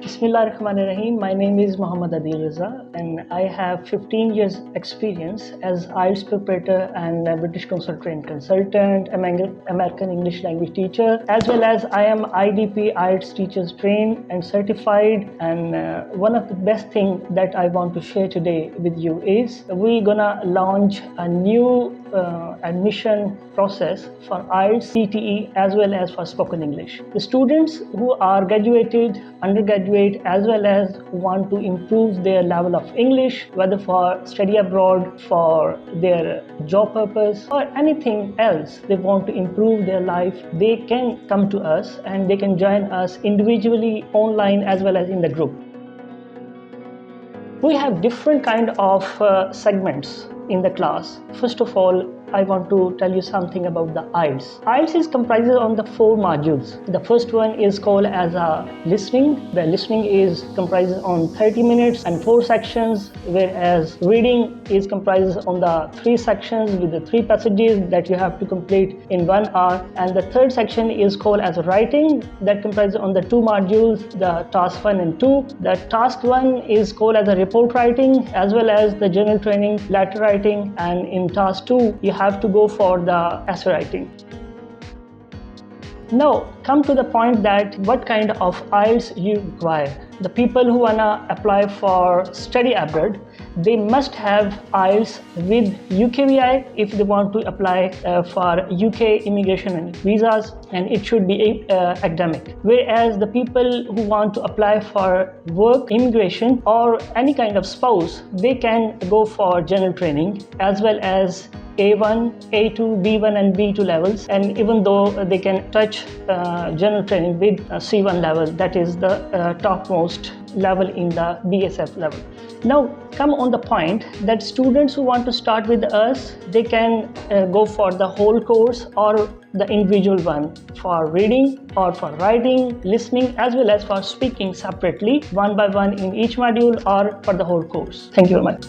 Bismillahirrahmanirrahim. My name is Muhammad Adil Raza and I have 15 years experience as IELTS preparator and British Council trained consultant, American English language teacher, as well as I am IDP IELTS teachers trained and certified. And one of the best thing that I want to share today with you is we're gonna launch a new admission process for IELTS, CTE, as well as for spoken English. The students who are graduated, undergraduate, as well as want to improve their level of English, whether for study abroad, for their job purpose, or anything else they want to improve their life, they can come to us and they can join us individually, online, as well as in the group. We have different kind of segments in the class. First of all, I want to tell you something about the IELTS. IELTS is comprises on the 4 modules. The first one is called as a listening. The listening is comprises on 30 minutes and 4 sections, whereas reading is comprises on the 3 sections with the 3 passages that you have to complete in 1 hour. And the third section is called as writing, that comprises on the 2 modules, the task 1 and 2. The task 1 is called as a report writing, as well as the journal training, letter writing, and in task 2 you have to go for the essay writing. Now come to the point that what kind of IELTS you require. The people who wanna apply for study abroad, they must have IELTS with UKVI if they want to apply for UK immigration and visas, and it should be academic. Whereas the people who want to apply for work, immigration, or any kind of spouse, they can go for general training as well as A1, A2, B1 and B2 levels, and even though they can touch general training with C1 level, that is the topmost level in the BSF level. Now come on the point that students who want to start with us, they can go for the whole course or the individual one for reading or for writing, listening, as well as for speaking separately, one by one in each module or for the whole course. Thank you very much.